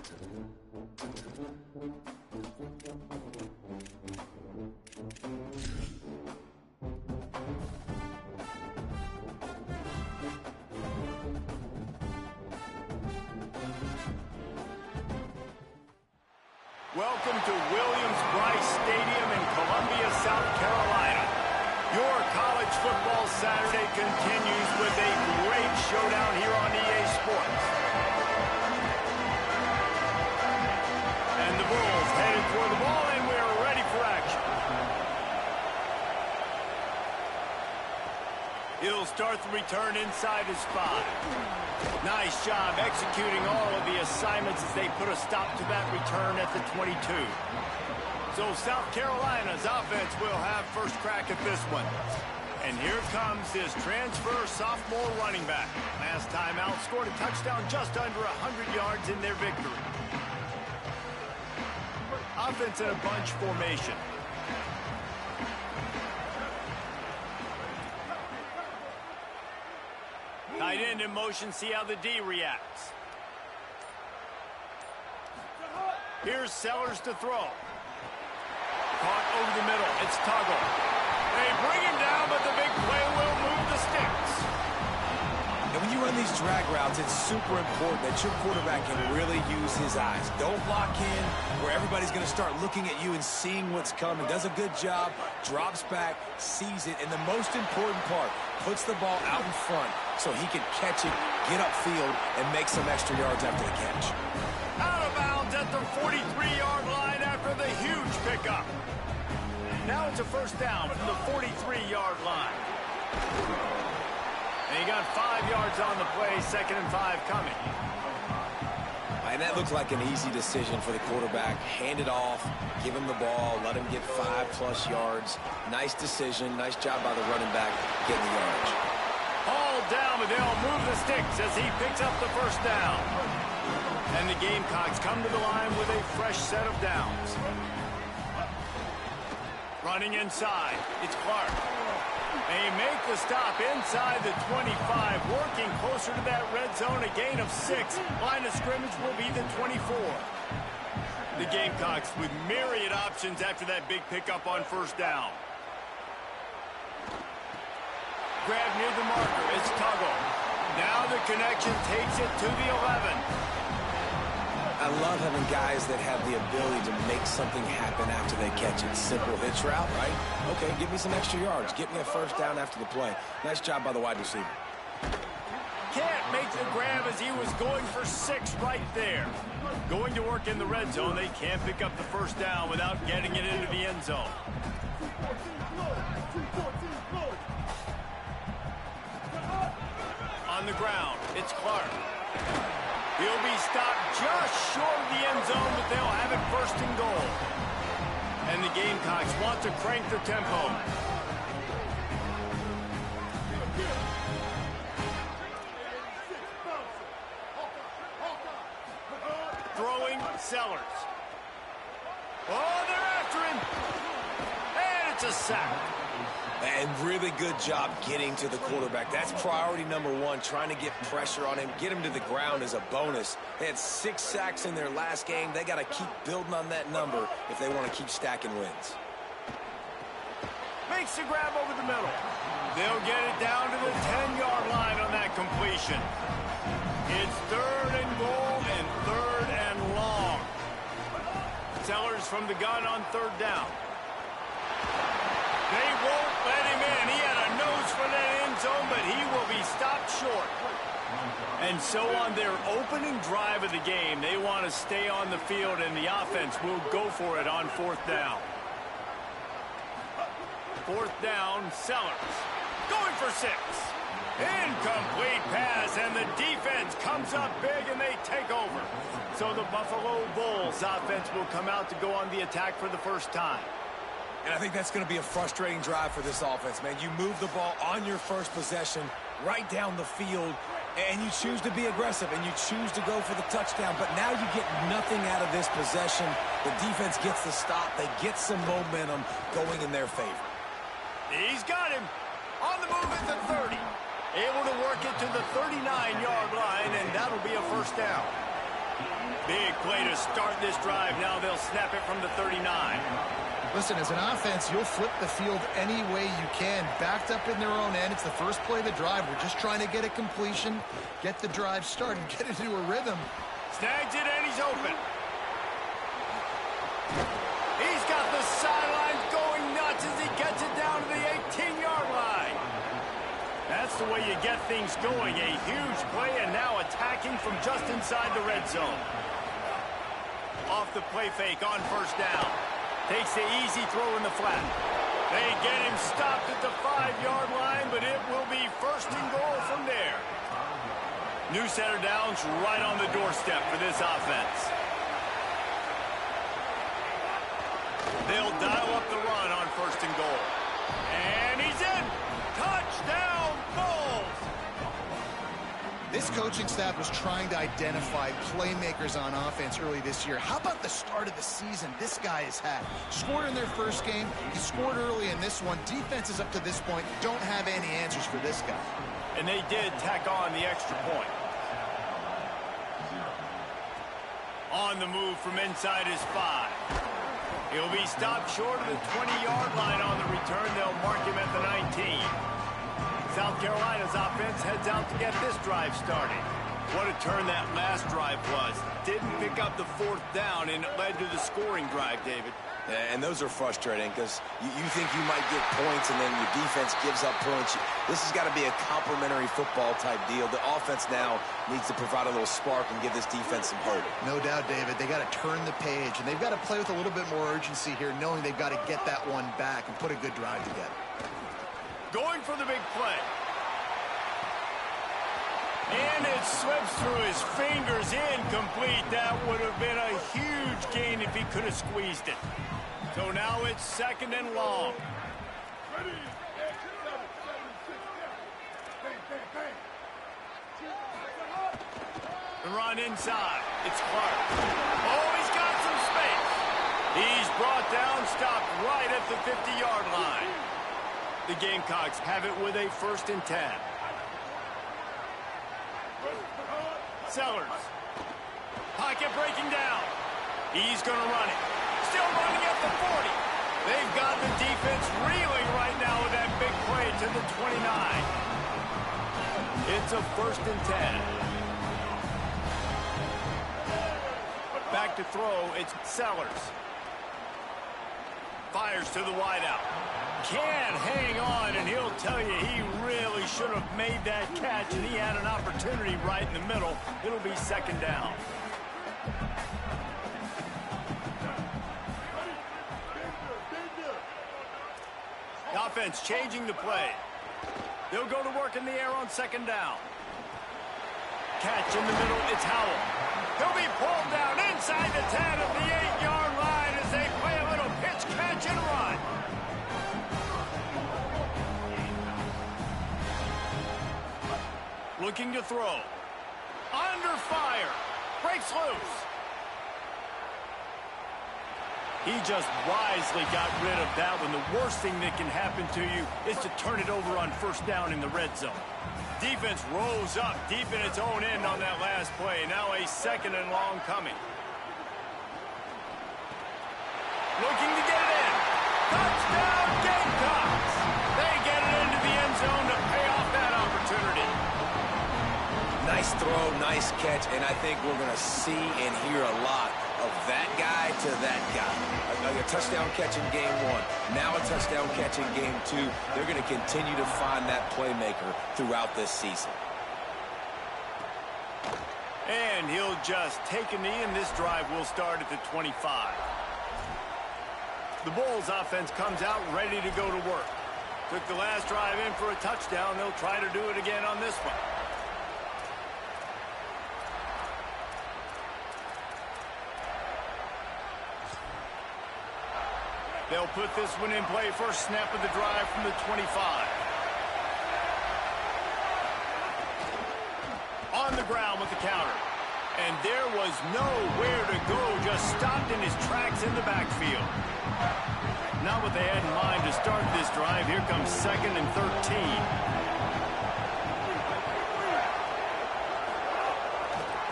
Welcome to Williams-Brice Stadium in Columbia, South Carolina. Your college football Saturday continues with a great showdown here on EA Sports. And the Bulls headed for the ball, and we are ready for action. He'll start the return inside his 5. Nice job executing all of the assignments as they put a stop to that return at the 22. So South Carolina's offense will have first crack at this one. And here comes his transfer sophomore running back. Last time out, scored a touchdown just under 100 yards in their victory. Offense in a bunch formation. Tight end in motion, see how the D reacts. Here's Sellers to throw. Caught over the middle, it's Tuggle. They bring him down, but the big play will move the sticks. And when you run these drag routes, it's super important that your quarterback can really use his eyes. Don't lock in where everybody's going to start looking at you and seeing what's coming. Does a good job, drops back, sees it, and the most important part, puts the ball out in front so he can catch it, get upfield, and make some extra yards after the catch. Out of bounds at the 43-yard line after the huge pickup. Now it's a first down from the 43-yard line. And he got 5 yards on the play, 2nd and 5 coming. And that looked like an easy decision for the quarterback. Hand it off, give him the ball, let him get 5+ yards. Nice decision, nice job by the running back getting the yardage. All down, but they'll move the sticks as he picks up the first down. And the Gamecocks come to the line with a fresh set of downs. Running inside, it's Clark. They make the stop inside the 25, working closer to that red zone, a gain of 6. Line of scrimmage will be the 24. The Gamecocks with myriad options after that big pickup on first down. Grab near the marker, it's Tuggle. Now the connection takes it to the 11. I love having guys that have the ability to make something happen after they catch it. Simple hitch route, right? Okay, give me some extra yards. Get me a first down after the play. Nice job by the wide receiver. Can't make the grab as he was going for 6 right there. Going to work in the red zone, they can't pick up the first down without getting it into the end zone. On the ground, it's Clark. He'll be stopped just short of the end zone, but they'll have it 1st and goal. And the Gamecocks want to crank the tempo. Throwing, Sellers. Oh, they're after him. And it's a sack. And really good job getting to the quarterback. That's priority number 1, trying to get pressure on him. Get him to the ground as a bonus. They had 6 sacks in their last game. They got to keep building on that number if they want to keep stacking wins. Makes the grab over the middle. They'll get it down to the 10-yard line on that completion. It's 3rd and goal and 3rd and long. Sellers from the gun on 3rd down. They won't let him in. He had a nose for that end zone, but he will be stopped short. And so on their opening drive of the game, they want to stay on the field, and the offense will go for it on 4th down. 4th down, Sellers. Going for 6. Incomplete pass, and the defense comes up big, and they take over. So the Buffalo Bulls offense will come out to go on the attack for the first time. And I think that's going to be a frustrating drive for this offense, man. You move the ball on your first possession right down the field, and you choose to be aggressive, and you choose to go for the touchdown. But now you get nothing out of this possession. The defense gets the stop. They get some momentum going in their favor. He's got him. On the move at the 30. Able to work it to the 39-yard line, and that'll be a first down. Big play to start this drive. Now they'll snap it from the 39. Listen, as an offense, you'll flip the field any way you can. Backed up in their own end. It's the first play of the drive. We're just trying to get a completion, get the drive started, get it into a rhythm. Snags it, and he's open. He's got the sidelines going nuts as he gets it down to the 18-yard line. That's the way you get things going. A huge play, and now attacking from just inside the red zone. Off the play fake on first down. Takes the easy throw in the flat. They get him stopped at the 5-yard line, but it will be first and goal from there. New set of downs right on the doorstep for this offense. They'll dial up the run on first and goal. And he's in. Touchdown, Bulls! This coaching staff was trying to identify playmakers on offense early this year. How about the start of the season this guy has had? Scored in their first game. He scored early in this one. Defenses up to this point don't have any answers for this guy. And they did tack on the extra point. On the move from inside his 5. He'll be stopped short of the 20-yard line on the return. They'll mark him at the 19. South Carolina's offense heads out to get this drive started. What a turn that last drive was. Didn't pick up the 4th down, and it led to the scoring drive, David. Yeah, and those are frustrating because you think you might get points and then your defense gives up points. This has got to be a complementary football type deal. The offense now needs to provide a little spark and give this defense some hope. No doubt, David. They got to turn the page, and they've got to play with a little bit more urgency here, knowing they've got to get that one back and put a good drive together. Going for the big play. And it slips through his fingers, incomplete. That would have been a huge gain if he could have squeezed it. So now it's 2nd and long. The run inside. It's Clark. Oh, he's got some space. He's brought down, stopped right at the 50-yard line. The Gamecocks have it with a 1st and 10. Sellers. Pocket breaking down. He's going to run it. Still running at the 40. They've got the defense reeling right now with that big play to the 29. It's a 1st and 10. Back to throw. It's Sellers. Fires to the wideout. Can't hang on, and he'll tell you he really should have made that catch, and he had an opportunity right in the middle. It'll be 2nd down. The offense changing the play. They'll go to work in the air on 2nd down. Catch in the middle, it's Howell. He'll be pulled down inside the 10 of the 8-yard line as they play a little pitch, catch, and run. Looking to throw. Under fire. Breaks loose. He just wisely got rid of that one. The worst thing that can happen to you is to turn it over on 1st down in the red zone. Defense rose up deep in its own end on that last play. Now a 2nd and long coming. Looking to get it in. Touchdown, Gamecocks! They get it into the end zone to pay off that opportunity. Nice throw, nice catch, and I think we're going to see and hear a lot of that guy to that guy. A touchdown catch in game 1, now a touchdown catch in game 2. They're going to continue to find that playmaker throughout this season. And he'll just take a knee, and this drive will start at the 25. The Bulls offense comes out ready to go to work. Took the last drive in for a touchdown. They'll try to do it again on this one. They'll put this one in play. First snap of the drive from the 25. On the ground with the counter. And there was nowhere to go. Just stopped in his tracks in the backfield. Not what they had in mind to start this drive. Here comes 2nd and 13.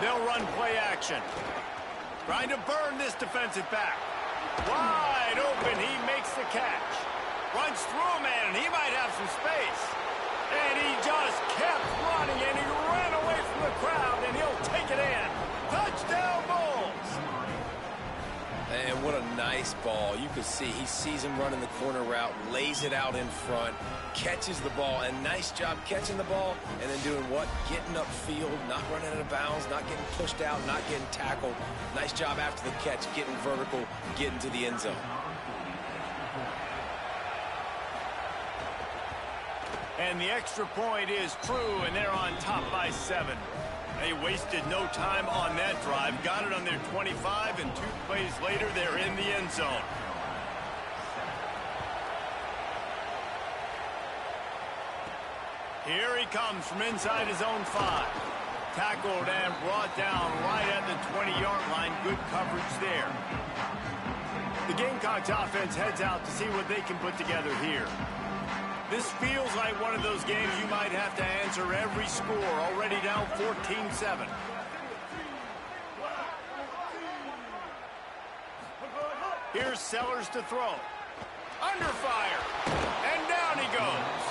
They'll run play action. Trying to burn this defensive back. Wide open, he makes the catch. Runs through a man, and he might have some space. And he just kept running, and he ran away from the crowd, and he'll take it in. Touchdown, Bulls! And what a nice ball. You can see he sees him running the corner route, lays it out in front, catches the ball, and nice job catching the ball, and then doing what? Getting upfield, not running out of bounds, not getting pushed out, not getting tackled. Nice job after the catch, getting vertical, getting to the end zone. And the extra point is true, and they're on top by 7. They wasted no time on that drive, got it on their 25, and 2 plays later, they're in the end zone. Here he comes from inside his own 5. Tackled and brought down right at the 20-yard line. Good coverage there. The Gamecocks offense heads out to see what they can put together here. This feels like one of those games you might have to answer every score, already down 14-7. Here's Sellers to throw. Under fire. And down he goes.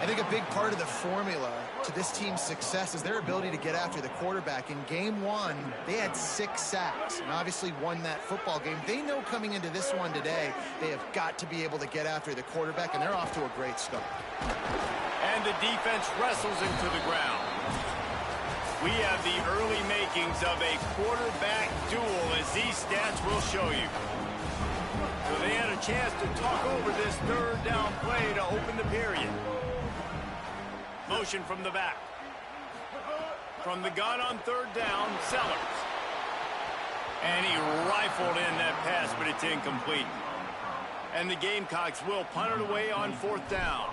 I think a big part of the formula to this team's success is their ability to get after the quarterback. In game 1, they had 6 sacks and obviously won that football game. They know coming into this one today, they have got to be able to get after the quarterback, and they're off to a great start. And the defense wrestles him to the ground. We have the early makings of a quarterback duel, as these stats will show you. So they had a chance to talk over this third down play to open the period. Motion from the back. From the gun on third down, Sellers. And he rifled in that pass, but it's incomplete. And the Gamecocks will punt it away on 4th down.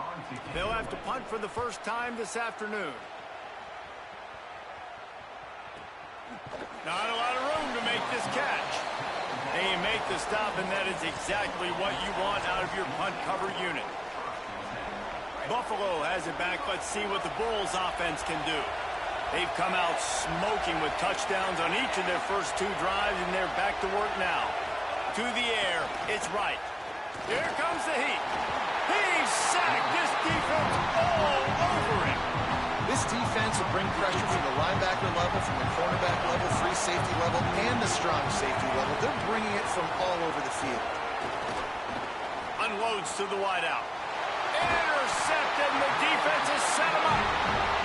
They'll have to punt for the first time this afternoon. Not a lot of room to make this catch. They make the stop, and that is exactly what you want out of your punt cover unit. Buffalo has it back. Let's see what the Bulls offense can do. They've come out smoking with touchdowns on each of their first 2 drives, and they're back to work now. To the air, it's right. Here comes the heat. He's sacked. This defense all over him. This defense will bring pressure from the linebacker level, from the cornerback level, free safety level, and the strong safety level. They're bringing it from all over the field. Unloads to the wideout. Intercepted, and the defense has set him up.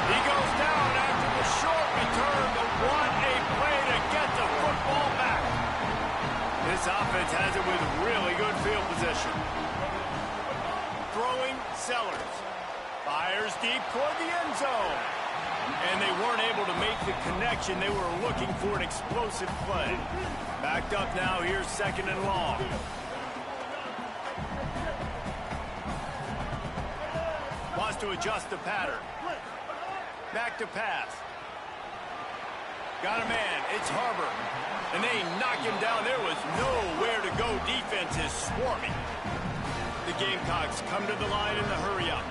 He goes down after the short return, but what a play to get the football back. This offense has it with really good field position. Throwing, Sellers. Fires deep toward the end zone. And they weren't able to make the connection. They were looking for an explosive play. Backed up now, here's 2nd and long. Wants to adjust the pattern. Back to pass. Got a man. It's Harbor. And they knock him down. There was nowhere to go. Defense is swarming. The Gamecocks come to the line in the hurry-up.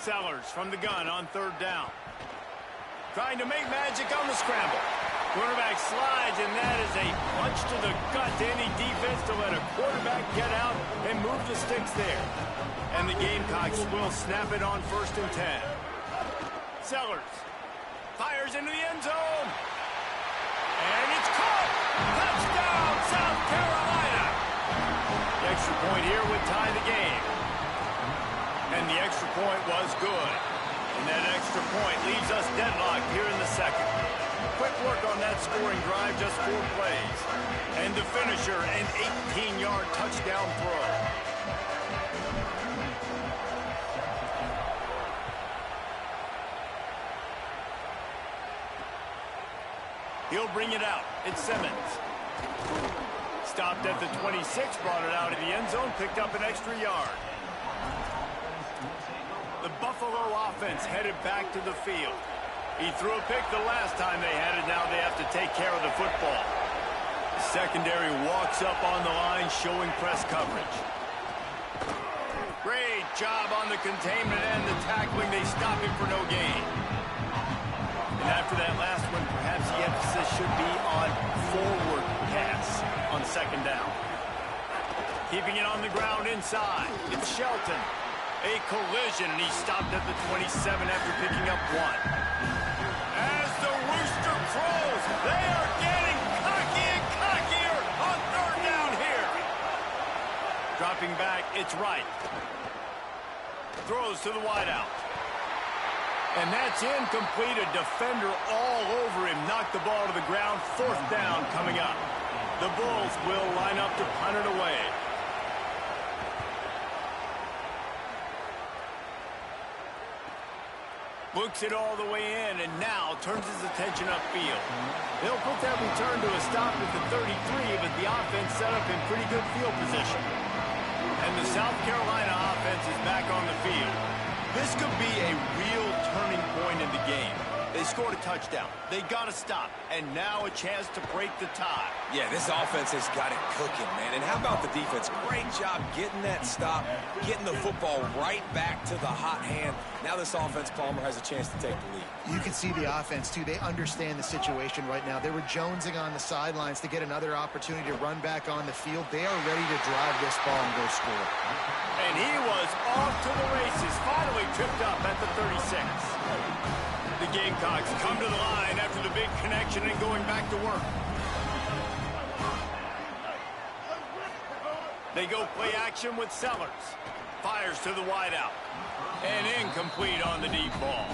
Sellers from the gun on 3rd down. Trying to make magic on the scramble. Quarterback slides, and that is a punch to the gut to any defense to let a quarterback get out and move the sticks there. And the Gamecocks will snap it on 1st and 10. Sellers fires into the end zone. And it's caught. Touchdown, South Carolina. The extra point here would tie the game. And the extra point was good. And that extra point leaves us deadlocked here in the 2nd. Quick work on that scoring drive, just 4 plays. And the finisher, an 18-yard touchdown throw. He'll bring it out. It's Simmons. Stopped at the 26, brought it out of the end zone, picked up an extra yard. The Buffalo offense headed back to the field. He threw a pick the last time they had it. Now they have to take care of the football. The secondary walks up on the line, showing press coverage. Great job on the containment and the tackling. They stop him for no gain. And after that last one, perhaps the emphasis should be on forward pass on second down. Keeping it on the ground inside. It's Shelton. A collision, and he stopped at the 27 after picking up one. As the rooster crows, they are getting cocky and cockier on third down here. Dropping back, it's Wright. Throws to the wideout. And that's incomplete. A defender all over him. Knocked the ball to the ground. Fourth down coming up. The Bulls will line up to punt it away. Looks it all the way in, and now turns his attention upfield. They'll put that return to a stop at the 33, but the offense set up in pretty good field position. And the South Carolina offense is back on the field. This could be a real turning point in the game. They scored a touchdown. They got to stop. And now a chance to break the tie. Yeah, this offense has got it cooking, man. And how about the defense? Great job getting that stop, getting the football right back to the hot hand. Now this offense, Palmer, has a chance to take the lead. You can see the offense, too. They understand the situation right now. They were jonesing on the sidelines to get another opportunity to run back on the field. They are ready to drive this ball and go score. And he was off to the races. Finally tripped up at the 36. The Gamecocks come to the line after the big connection and going back to work. They go play action with Sellers. Fires to the wideout. And incomplete on the deep ball.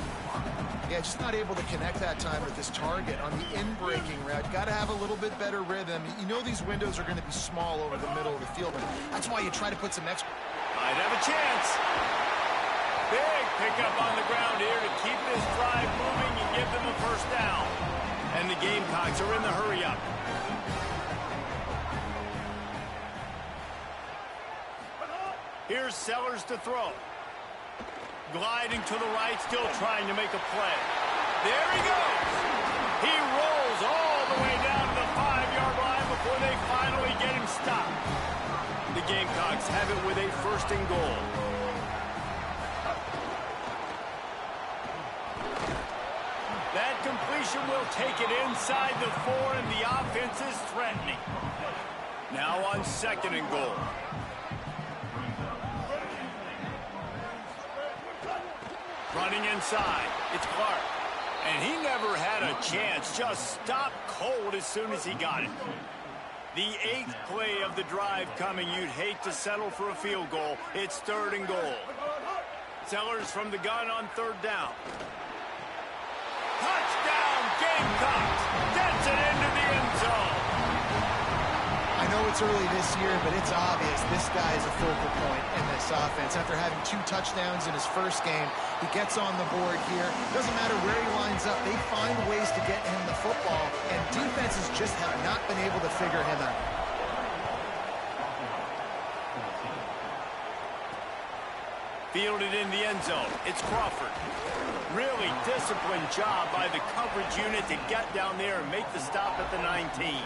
Yeah, just not able to connect that time with his target on the in-breaking route. Got to have a little bit better rhythm. You know these windows are going to be small over the middle of the field, and that's why you try to put some extra... Might have a chance. Big pickup on the ground here to keep this drive moving and give them a first down. And the Gamecocks are in the hurry-up. Here's Sellers to throw. Gliding to the right, still trying to make a play. There he goes. He rolls all the way down to the 5-yard line before they finally get him stopped. The Gamecocks have it with a first and goal. That completion will take it inside the 4, and the offense is threatening. Now on second and goal. Running inside, it's Clark. And he never had a chance, just stopped cold as soon as he got it. The 8th play of the drive coming. You'd hate to settle for a field goal. It's third and goal. Sellers from the gun on third down. Touchdown, Gamecocks! Gets it into the end zone. I know it's early this year, but it's obvious this guy is a focal point in this offense. After having 2 touchdowns in his first game, he gets on the board here. Doesn't matter where he lines up, they find ways to get him the football, and defenses just have not been able to figure him out. Fielded in the end zone. It's Crawford. Really disciplined job by the coverage unit to get down there and make the stop at the 19.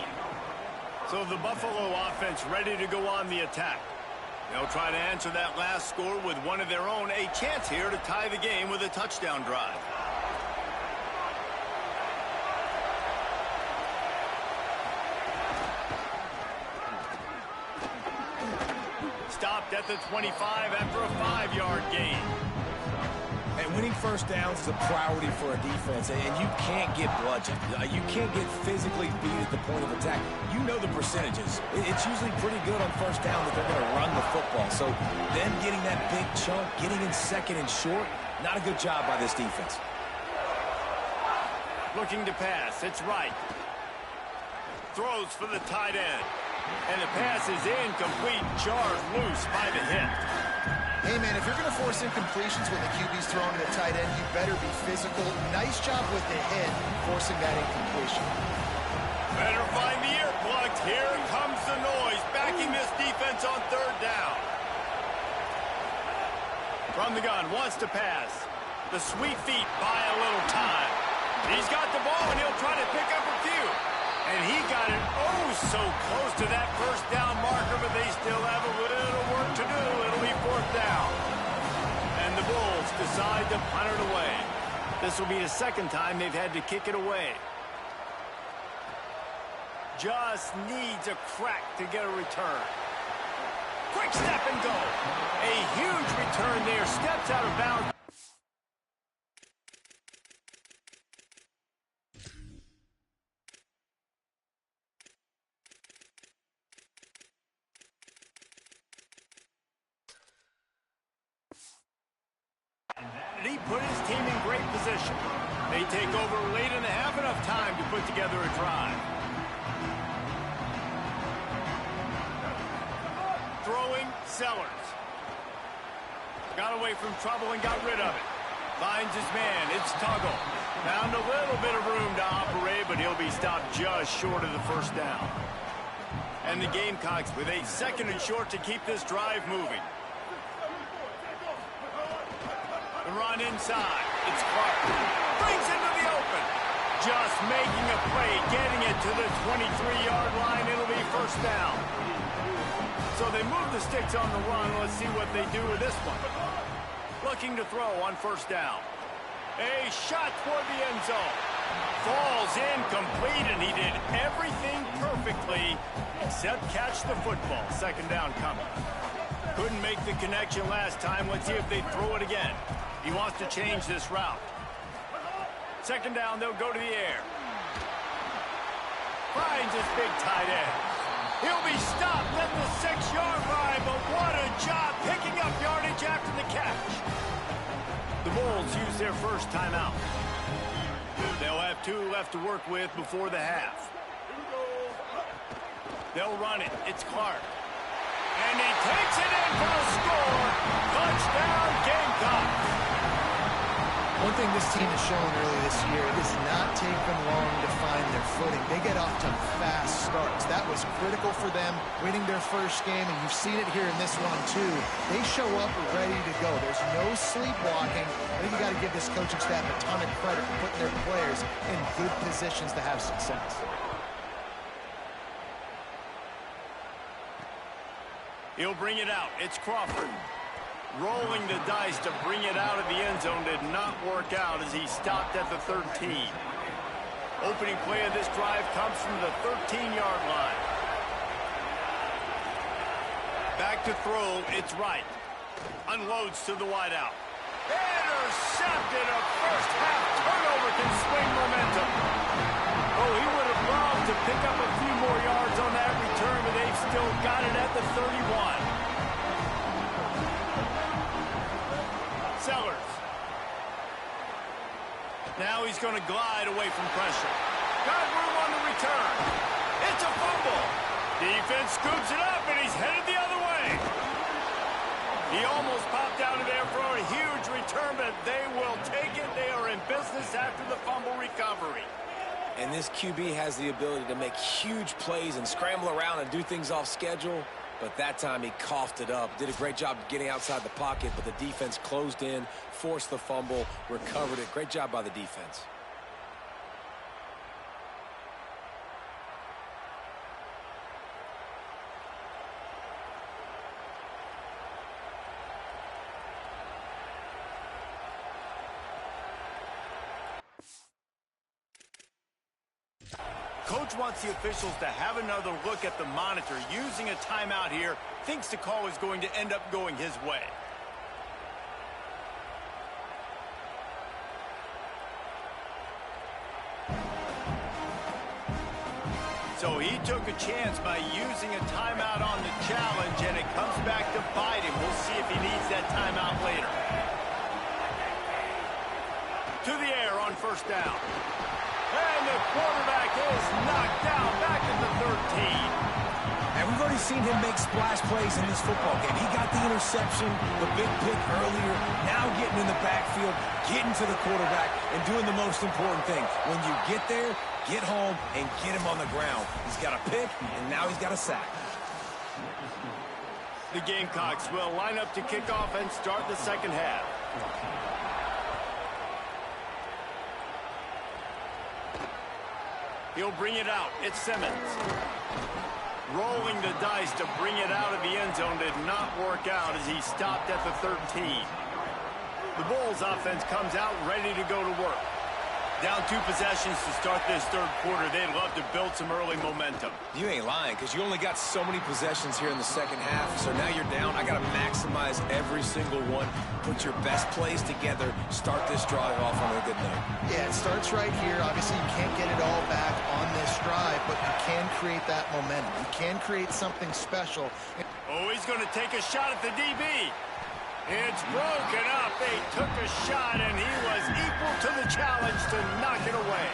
So the Buffalo offense ready to go on the attack. They'll try to answer that last score with one of their own. A chance here to tie the game with a touchdown drive. Stopped at the 25 after a 5-yard gain. And winning first downs is a priority for a defense, and you can't get bludgeoned. You can't get physically beat at the point of attack. You know the percentages. It's usually pretty good on first down that they're going to run the football. So them getting that big chunk, getting in second and short, not a good job by this defense. Looking to pass. It's Wright. Throws for the tight end. And the pass is incomplete. Jarred loose by the hit. Hey, man, if you're going to force incompletions when the QB's throwing to the tight end, you better be physical. Nice job with the hit, forcing that incompletion. Better find the earplugs. Here comes the noise, backing this defense on third down. From the gun, wants to pass. The sweet feet buy a little time. He's got the ball, and he'll try to pick up a few. And he got it so close to that first down marker, but they still have a little work to do. It'll be fourth down. And the Bulls decide to punt it away. This will be the second time they've had to kick it away. Just needs a crack to get a return. Quick step and go. A huge return there. Steps out of bounds. And he put his team in great position. They take over late and have enough time to put together a drive. Throwing, Sellers. Got away from trouble and got rid of it. Finds his man. It's Tuggle. Found a little bit of room to operate, but he'll be stopped just short of the first down. And the Gamecocks with a second and short to keep this drive moving. The run inside. It's Clark. Brings into the open. Just making a play, getting it to the 23-yard line. It'll be first down. So they move the sticks on the run. Let's see what they do with this one. Looking to throw on first down. A shot toward the end zone. Falls incomplete, and he did everything perfectly except catch the football. Second down coming. Couldn't make the connection last time. Let's see if they throw it again. He wants to change this route. Second down, they'll go to the air. Finds his big tight end. He'll be stopped at the 6-yard line, but what a job picking up yardage after the catch. The Bulls use their first timeout. They'll have 2 left to work with before the half. They'll run it. It's Clark. And he takes it in for a score. Touchdown, Gamecocks. One thing this team has shown early this year, it does not take them long to find their footing. They get off to fast starts. That was critical for them, winning their first game, and you've seen it here in this one too. They show up ready to go. There's no sleepwalking. I think you got to give this coaching staff a ton of credit for putting their players in good positions to have success. He'll bring it out. It's Crawford. Rolling the dice to bring it out of the end zone did not work out as he stopped at the 13. Opening play of this drive comes from the 13-yard line. Back to throw. It's Wright. Unloads to the wideout. Intercepted. A first-half turnover can swing momentum. Oh, he would have loved to pick up a few more yards on that return, but they've still got it at the 31. Sellers. Now he's going to glide away from pressure. Got room on the return. It's a fumble. Defense scoops it up, and he's headed the other way. He almost popped out of there for a huge return, but they will take it. They are in business after the fumble recovery. And this QB has the ability to make huge plays and scramble around and do things off schedule. But that time he coughed it up. Did a great job getting outside the pocket, but the defense closed in, forced the fumble, recovered it. Great job by the defense. Coach wants the officials to have another look at the monitor. Using a timeout here, thinks the call is going to end up going his way. So he took a chance by using a timeout on the challenge, and it comes back to bite him. We'll see if he needs that timeout later. To the air on first down. And the quarterback is knocked down back at the 13. And we've already seen him make splash plays in this football game. He got the interception, the big pick earlier, now getting in the backfield, getting to the quarterback, and doing the most important thing. When you get there, get home, and get him on the ground. He's got a pick, and now he's got a sack. The Gamecocks will line up to kick off and start the second half. He'll bring it out. It's Simmons. Rolling the dice to bring it out of the end zone did not work out as he stopped at the 13. The Bulls offense comes out ready to go to work. Down 2 possessions to start this third quarter. They'd love to build some early momentum. You ain't lying, because you only got so many possessions here in the second half. So now you're down. I got to maximize every single one. Put your best plays together. Start this drive off on a good note. Yeah, it starts right here. Obviously, you can't get it all back on this drive, but you can create that momentum. You can create something special. Oh, he's going to take a shot at the DB. It's broken up. They took a shot, and he was equal to the challenge to knock it away.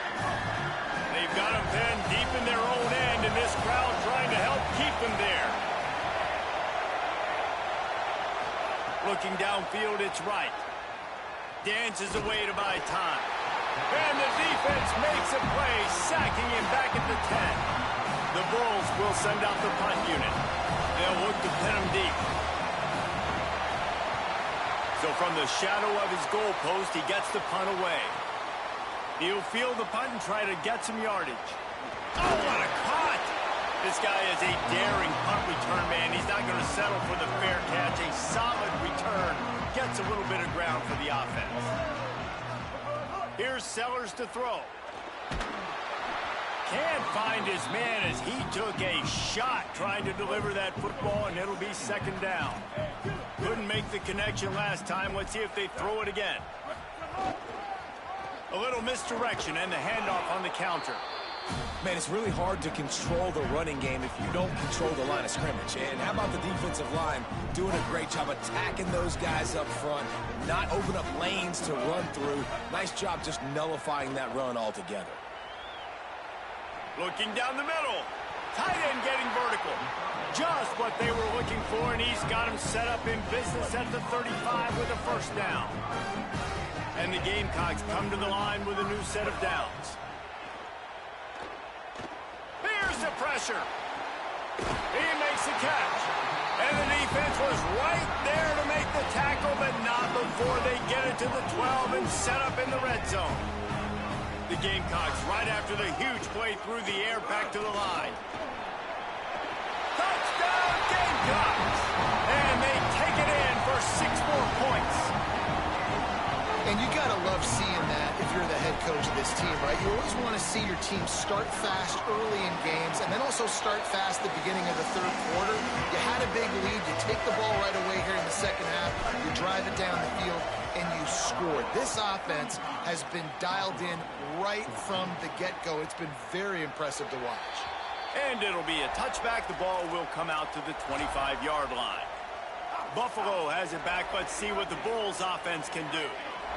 They've got him pinned deep in their own end, and this crowd trying to help keep them there. Looking downfield, it's right. Dances away to buy time. And the defense makes a play, sacking him back at the 10. The Bulls will send out the punt unit. They'll look to pin him deep. So from the shadow of his goal post, he gets the punt away. He'll field the punt and try to get some yardage. Oh, what a cut! This guy is a daring punt return man. He's not going to settle for the fair catch. A solid return. Gets a little bit of ground for the offense. Here's Sellers to throw. Can't find his man as he took a shot trying to deliver that football, and it'll be second down. Couldn't make the connection last time. Let's see if they throw it again. A little misdirection and the handoff on the counter. Man, it's really hard to control the running game if you don't control the line of scrimmage. And how about the defensive line doing a great job attacking those guys up front, not open up lanes to run through. Nice job just nullifying that run altogether. Looking down the middle. Tight end getting vertical. Just what they were looking for, and he's got him set up in business at the 35 with a first down. And the Gamecocks come to the line with a new set of downs. Here's the pressure. He makes the catch. And the defense was right there to make the tackle, but not before they get it to the 12 and set up in the red zone. The Gamecocks right after the huge play through the air back to the line. Touchdown Gamecocks! And they take it in for 6 more points. And you got to love seeing that if you're the head coach of this team, right? You always want to see your team start fast early in games and then also start fast at the beginning of the third quarter. You had a big lead. You take the ball right away here in the second half. You drive it down the field, and you scored. This offense has been dialed in right from the get-go. It's been very impressive to watch. And it'll be a touchback. The ball will come out to the 25-yard line. Buffalo has it back. Let's see what the Bulls offense can do.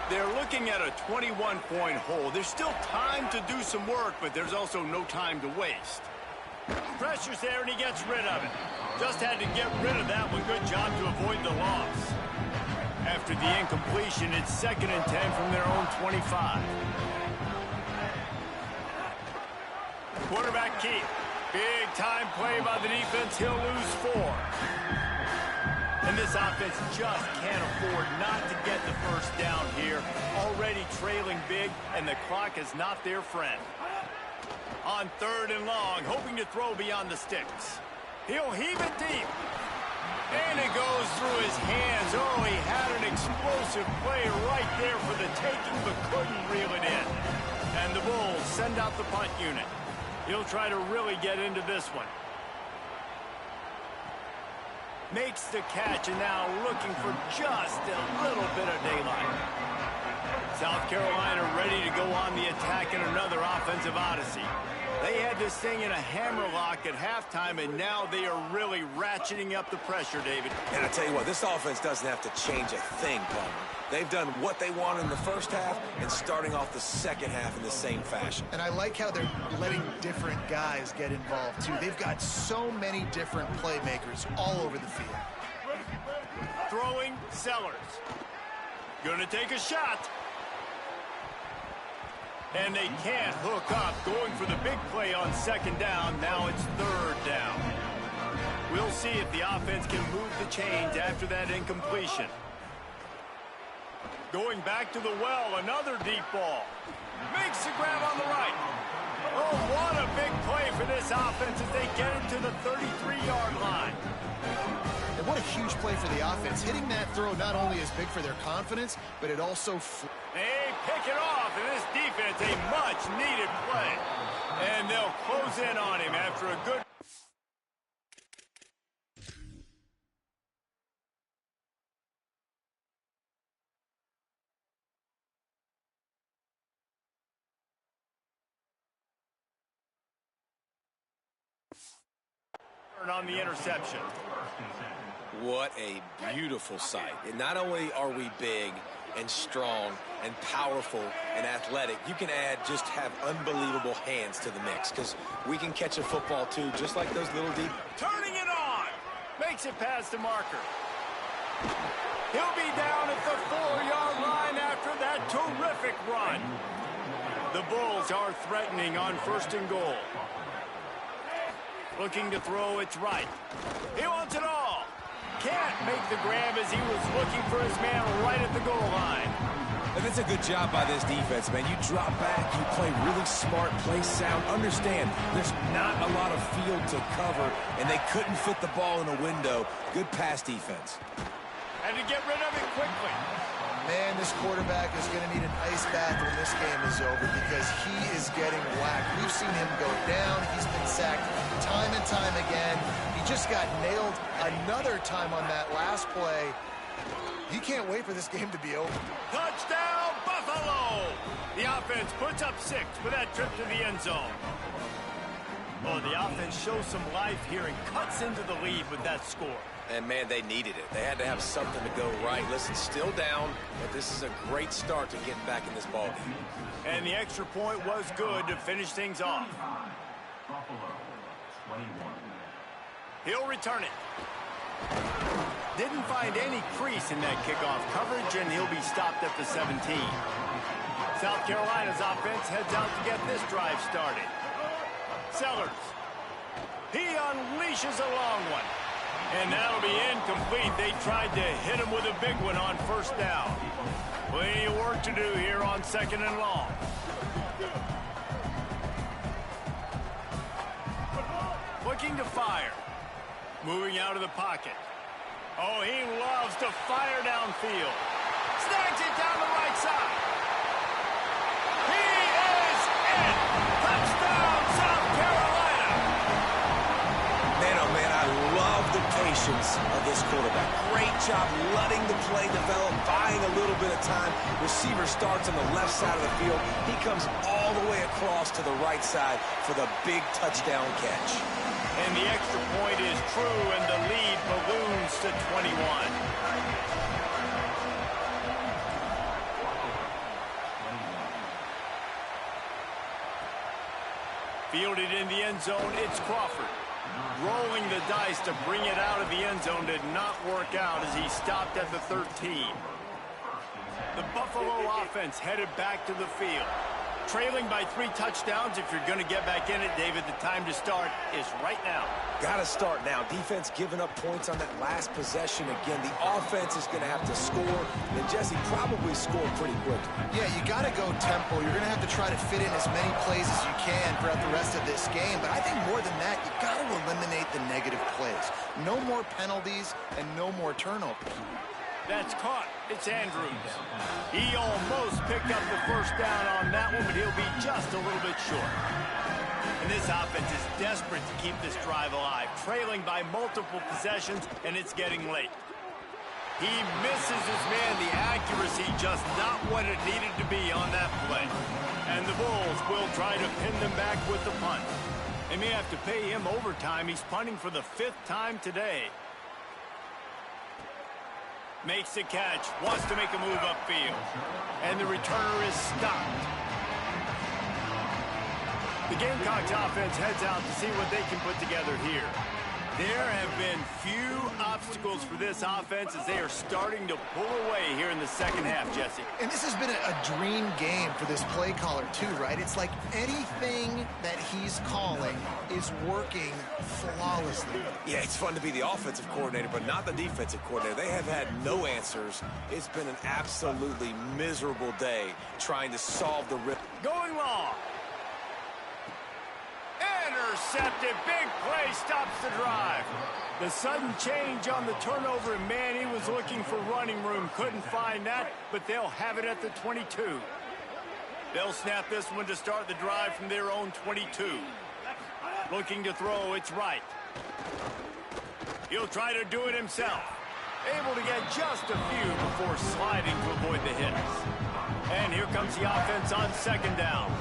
They're looking at a 21-point hole. There's still time to do some work, but there's also no time to waste. Pressure's there, and he gets rid of it. Just had to get rid of that one. Good job to avoid the loss. After the incompletion, it's 2nd and 10 from their own 25. Quarterback keep. Big time play by the defense. He'll lose 4. And this offense just can't afford not to get the first down here. Already trailing big, and the clock is not their friend. On 3rd and long, hoping to throw beyond the sticks. He'll heave it deep. And it goes through his hands. Oh, he had an explosive play right there for the taking, but couldn't reel it in. And the Bulls send out the punt unit. He'll try to really get into this one. Makes the catch, and now looking for just a little bit of daylight. South Carolina ready to go on the attack in another offensive odyssey. They had this thing in a hammerlock at halftime, and now they are really ratcheting up the pressure, David. And I tell you what, this offense doesn't have to change a thing, Palmer. They've done what they want in the first half and starting off the second half in the same fashion. And I like how they're letting different guys get involved, too. They've got so many different playmakers all over the field. Throwing Sellers. Gonna take a shot. And they can't hook up. Going for the big play on 2nd down. Now it's 3rd down. We'll see if the offense can move the chains after that incompletion. Going back to the well, another deep ball. Makes the grab on the right. Oh, what a big play for this offense as they get into the 33-yard line. And what a huge play for the offense. Hitting that throw not only is big for their confidence, but it also... They pick it off, and this defense, a much-needed play. And they'll close in on him after a good... on the interception. What a beautiful sight. And not only are we big and strong and powerful and athletic, you can just have unbelievable hands to the mix, because we can catch a football too, just like those little deep. Turning it on. Makes it past the marker. He'll be down at the 4-yard line after that terrific run. The Bulls are threatening on 1st and goal. Looking to throw, it's right. He wants it all. Can't make the grab as he was looking for his man right at the goal line. And that's a good job by this defense, man. You drop back, you play really smart, play sound. Understand, there's not a lot of field to cover, and they couldn't fit the ball in a window. Good pass defense. And to get rid of it quickly. Man, this quarterback is going to need an ice bath when this game is over, because he is getting whacked. We've seen him go down. He's been sacked time and time again. He just got nailed another time on that last play. He can't wait for this game to be over. Touchdown, Buffalo! The offense puts up 6 with that trip to the end zone. Oh, the offense shows some life here and cuts into the lead with that score. And, man, they needed it. They had to have something to go right. Listen, still down, but this is a great start to getting back in this ballgame. And the extra point was good to finish things off. He'll return it. Didn't find any crease in that kickoff coverage, and he'll be stopped at the 17. South Carolina's offense heads out to get this drive started. Sellers. He unleashes a long one. And that'll be incomplete. They tried to hit him with a big one on 1st down. Plenty of work to do here on 2nd and long. Looking to fire. Moving out of the pocket. Oh, he loves to fire downfield. Snags it down the right side. He is in. Touchdown, South Carolina. Man, oh man, I love the patience of this quarterback. Great job letting the play develop, buying a little bit of time. Receiver starts on the left side of the field. He comes all the way across to the right side for the big touchdown catch. And the extra point is true, and the lead balloons to 21. Fielded in the end zone, it's Crawford. Rolling the dice to bring it out of the end zone did not work out as he stopped at the 13. The Buffalo offense headed back to the field. Trailing by 3 touchdowns. If you're going to get back in it, David, the time to start is right now. Got to start now. Defense giving up points on that last possession again. The offense is going to have to score, and Jesse probably score pretty quickly. Yeah, you got to go tempo. You're going to have to try to fit in as many plays as you can throughout the rest of this game. But I think more than that, you got to eliminate the negative plays. No more penalties and no more turnovers. That's caught. It's Andrews. He almost picked up the 1st down on that one, but he'll be just a little bit short. And this offense is desperate to keep this drive alive, trailing by multiple possessions, and it's getting late. He misses his man. The accuracy just not what it needed to be on that play. And the Bulls will try to pin them back with the punt. They may have to pay him overtime. He's punting for the 5th time today. Makes the catch, wants to make a move upfield. And the returner is stopped. The Gamecocks offense heads out to see what they can put together here. There have been few obstacles for this offense as they are starting to pull away here in the second half, Jesse. And this has been a dream game for this play caller too, right? It's like anything that he's calling is working flawlessly. Yeah, it's fun to be the offensive coordinator, but not the defensive coordinator. They have had no answers. It's been an absolutely miserable day trying to solve the rip. Going long. Intercepted. Big play stops the drive. The sudden change on the turnover, and man, he was looking for running room. Couldn't find that, but they'll have it at the 22. They'll snap this one to start the drive from their own 22. Looking to throw, it's right. He'll try to do it himself. Able to get just a few before sliding to avoid the hits. And here comes the offense on second down.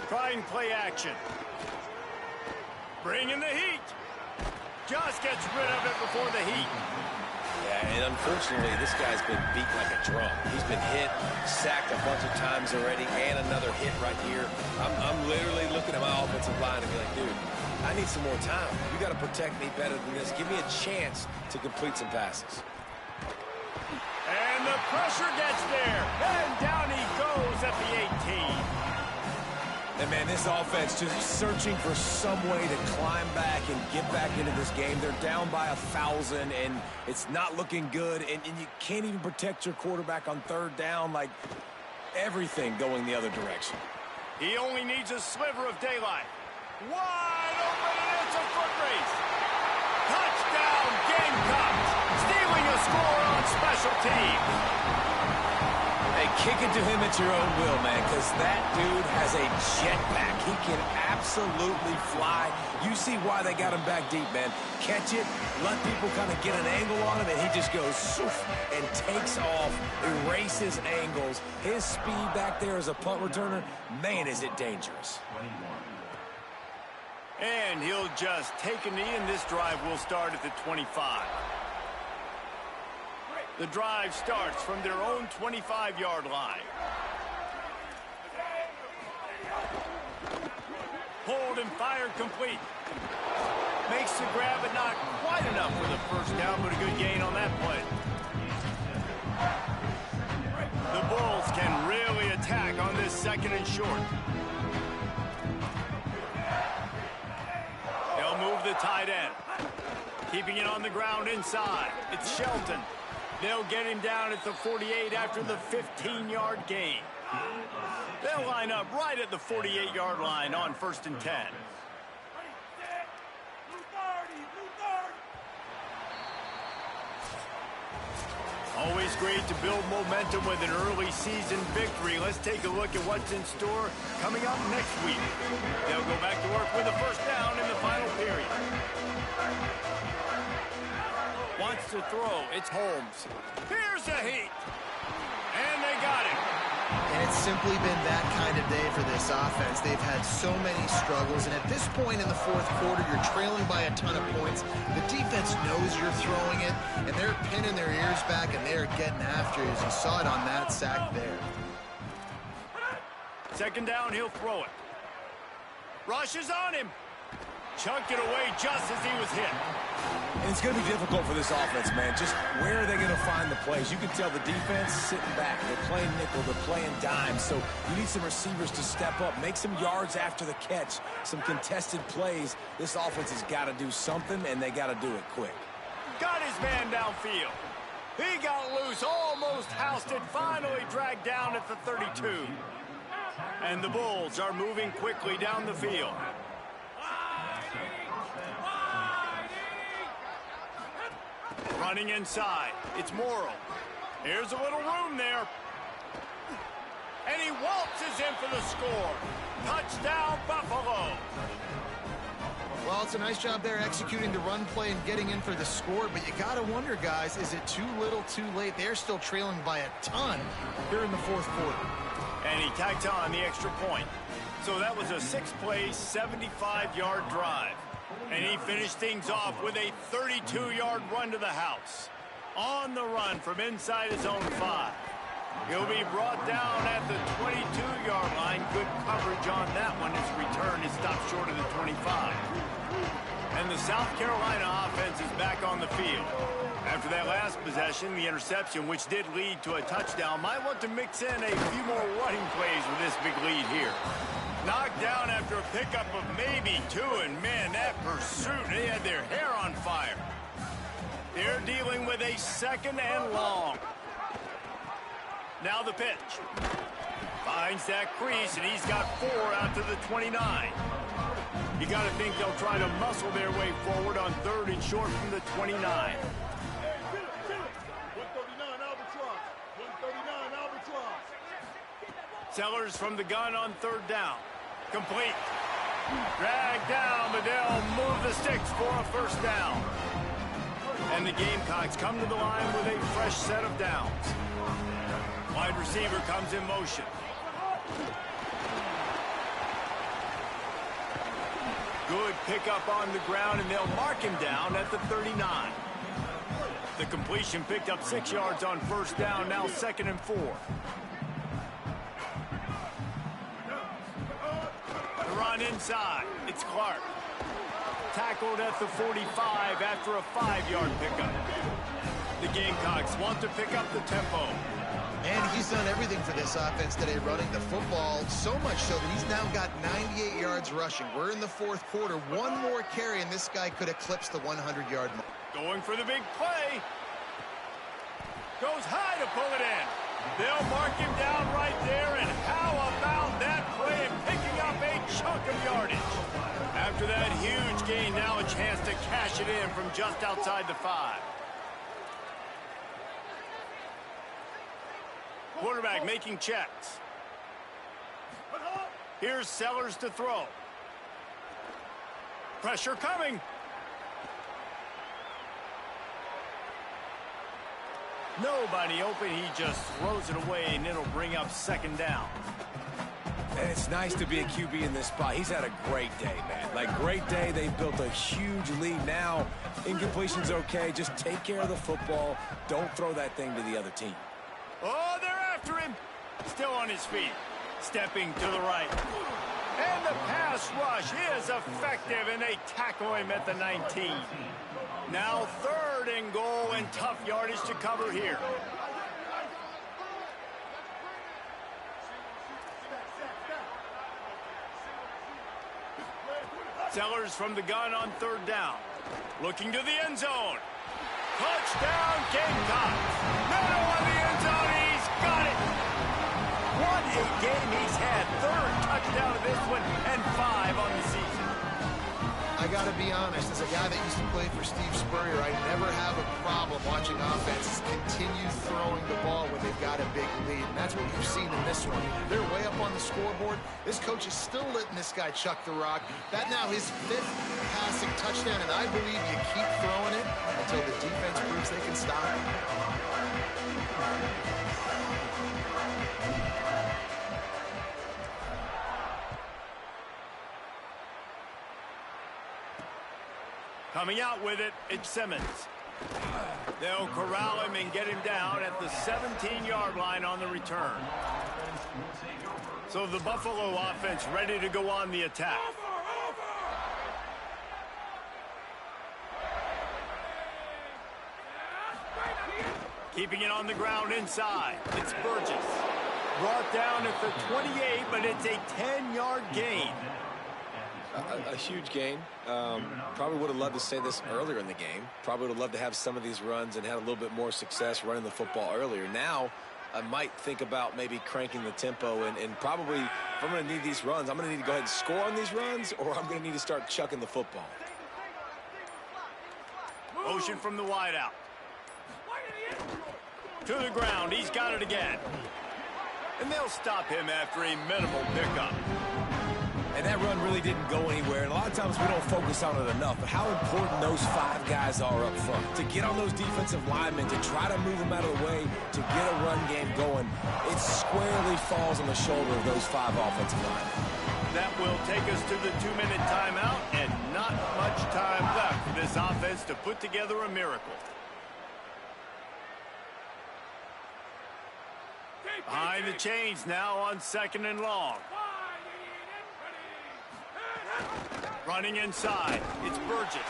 Trying play action. Bringing the heat. Just gets rid of it before the heat. Yeah, and unfortunately, this guy's been beat like a drum. He's been hit, sacked a bunch of times already, and another hit right here. I'm literally looking at my offensive line and be like, dude, I need some more time. You got to protect me better than this. Give me a chance to complete some passes. And the pressure gets there. And down he goes at the 18. And, man, this offense just searching for some way to climb back and get back into this game. They're down by 1,000, and it's not looking good. And you can't even protect your quarterback on third down. Like, everything going the other direction. He only needs a sliver of daylight. Wide open, and it's a foot race. Touchdown, Gamecocks. Stealing a score on special teams. Hey, kick it to him at your own will, man, because that dude has a jetpack. He can absolutely fly. You see why they got him back deep, man. Catch it, let people kind of get an angle on him, and he just goes and takes off, erases angles. His speed back there as a punt returner, man, is it dangerous. And he'll just take a knee, and this drive will start at the 25. The drive starts from their own 25-yard line. Hold and fire complete. Makes the grab, but not quite enough for the first down, but a good gain on that play. The Bulls can really attack on this second and short. They'll move the tight end. Keeping it on the ground inside. It's Shelton. They'll get him down at the 48 after the 15-yard gain. They'll line up right at the 48-yard line on 1st and 10. Always great to build momentum with an early season victory. Let's take a look at what's in store coming up next week. They'll go back to work with a first down in the final period. Wants to throw. It's Holmes. Here's the heat. And they got him. And it's simply been that kind of day for this offense. They've had so many struggles, and at this point in the fourth quarter, you're trailing by a ton of points. The defense knows you're throwing it, and they're pinning their ears back, and they're getting after you, as you saw it on that sack there. Second down, he'll throw it. Rushes on him. Chunked it away just as he was hit. And it's going to be difficult for this offense, man. Just where are they going to find the plays? You can tell the defense sitting back. They're playing nickel. They're playing dime. So you need some receivers to step up, make some yards after the catch, some contested plays. This offense has got to do something, and they got to do it quick. Got his man downfield. He got loose, almost housed it, finally dragged down at the 32. And the Bulls are moving quickly down the field. Running inside. It's Morrill. Here's a little room there. And he waltzes in for the score. Touchdown, Buffalo. Well, it's a nice job there executing the run play and getting in for the score, but you got to wonder, guys, is it too little, too late? They're still trailing by a ton here in the fourth quarter. And he tacked on the extra point. So that was a 6-play, 75-yard drive. And he finished things off with a 32-yard run to the house. On the run from inside his own 5. He'll be brought down at the 22-yard line. Good coverage on that one. His return is stopped short of the 25. And the South Carolina offense is back on the field. After that last possession, the interception, which did lead to a touchdown, might want to mix in a few more running plays with this big lead here. Knocked down after a pickup of maybe 2, and man, that pursuit, they had their hair on fire. They're dealing with a 2nd and long. Now the pitch. Finds that crease, and he's got 4 out to the 29. You got to think they'll try to muscle their way forward on 3rd and short from the 29. 139 Albatross. Sellers from the gun on 3rd down. Complete. Dragged down, but they'll move the sticks for a 1st down. And the Gamecocks come to the line with a fresh set of downs. Wide receiver comes in motion. Good pickup on the ground, and they'll mark him down at the 39. The completion picked up 6 yards on 1st down, now 2nd and 4. The run inside. It's Clark. Tackled at the 45 after a 5-yard pickup. The Gamecocks want to pick up the tempo. And he's done everything for this offense today, running the football, so much so that he's now got 98 yards rushing. We're in the 4th quarter. 1 more carry, and this guy could eclipse the 100-yard mark. Going for the big play. Goes high to pull it in. They'll mark him down right there, and how about that play and picking up a chunk of yardage? After that huge gain, now a chance to cash it in from just outside the 5. Quarterback making checks. Here's Sellers to throw. Pressure coming. Nobody open. He just throws it away, and it'll bring up 2nd down. And it's nice to be a QB in this spot. He's had a great day, man. Like, great day. They've built a huge lead. Now, incompletion's okay. Just take care of the football. Don't throw that thing to the other team. Oh, they're after him. Still on his feet. Stepping to the right. And the pass rush is effective, and they tackle him at the 19. Now 3rd and goal, and tough yardage to cover here. Sellers from the gun on 3rd down. Looking to the end zone. Touchdown, Gamecocks. Middle of the end zone. He's got it. What a game he's had. 3rd touchdown of this one, and 5 on the season. I got to be honest, as a guy that used to play for Steve Spurrier, I never have a problem watching offenses continue throwing the ball when they've got a big lead. And that's what you've seen in this one. They're way up on the scoreboard. This coach is still letting this guy chuck the rock. That now his 5th passing touchdown, and I believe you keep throwing it until the defense proves they can stop it. Coming out with it, it's Simmons. They'll corral him and get him down at the 17-yard line on the return. So the Buffalo offense ready to go on the attack. Keeping it on the ground inside. It's Burgess. Brought down at the 28, but it's a 10-yard gain. A huge gain. Probably would have loved to say this earlier in the game. Probably would have loved to have some of these runs and had a little bit more success running the football earlier. Now, I might think about maybe cranking the tempo and probably, if I'm going to need these runs, I'm going to need to go ahead and score on these runs, or I'm going to need to start chucking the football. Motion from the wideout. To the ground. He's got it again. And they'll stop him after a minimal pickup. And that run really didn't go anywhere. And a lot of times we don't focus on it enough. But how important those 5 guys are up front. To get on those defensive linemen, to try to move them out of the way, to get a run game going. It squarely falls on the shoulder of those 5 offensive linemen. That will take us to the 2-minute timeout, and not much time left for this offense to put together a miracle. Behind the chains now on 2nd and long. Running inside, it's Burgess.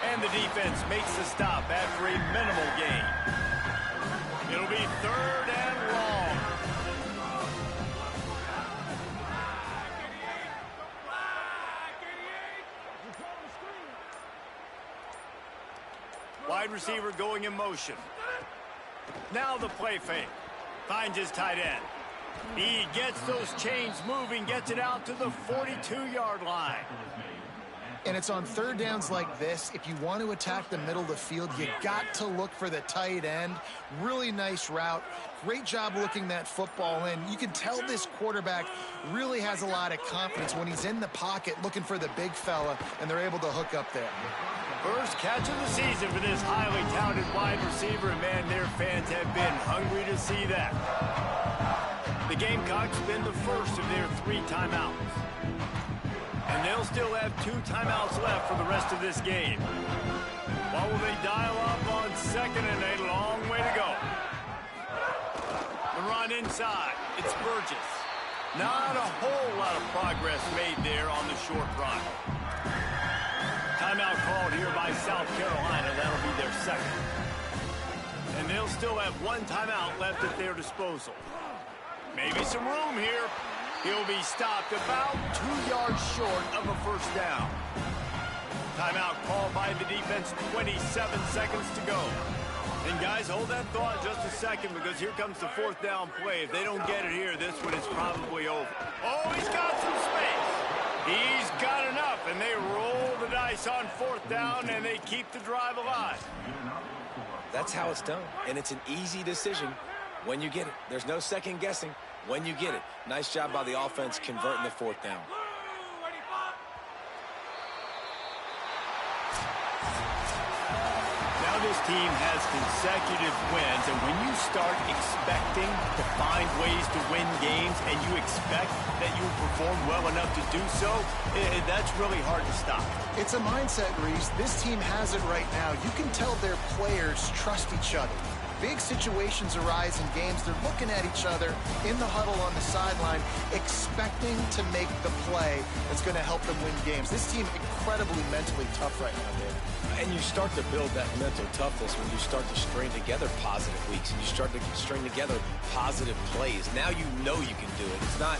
And the defense makes the stop after a minimal gain. It'll be 3rd and long. Wide receiver going in motion. Now the play fake. Finds his tight end. He gets those chains moving, gets it out to the 42-yard line. And it's on 3rd downs like this. If you want to attack the middle of the field, you got to look for the tight end. Really nice route. Great job looking that football in. You can tell this quarterback really has a lot of confidence when he's in the pocket looking for the big fella, and they're able to hook up there. First catch of the season for this highly touted wide receiver, and man, their fans have been hungry to see that. The Gamecocks spend the first of their 3 timeouts. And they'll still have 2 timeouts left for the rest of this game. What will they dial up on 2nd and a long way to go? The run inside. It's Burgess. Not a whole lot of progress made there on the short run. Timeout called here by South Carolina. That'll be their 2nd. And they'll still have 1 timeout left at their disposal. Maybe some room here. He'll be stopped about 2 yards short of a 1st down. Timeout called by the defense, 27 seconds to go. And guys, hold that thought just a second, because here comes the 4th down play. If they don't get it here, this one is probably over. Oh, he's got some space. He's got enough, and they roll the dice on 4th down, and they keep the drive alive. That's how it's done, and it's an easy decision when you get it. There's no second guessing when you get it. Nice job by the offense converting the 4th down. Now this team has consecutive wins, and when you start expecting to find ways to win games and you expect that you perform well enough to do so, that's really hard to stop. It's a mindset, Reese. This team has it right now. You can tell their players trust each other. Big situations arise in games. They're looking at each other in the huddle on the sideline, expecting to make the play that's going to help them win games. This team incredibly mentally tough right now, Dave. And you start to build that mental toughness when you start to string together positive weeks and you string together positive plays. Now you know you can do it. It's not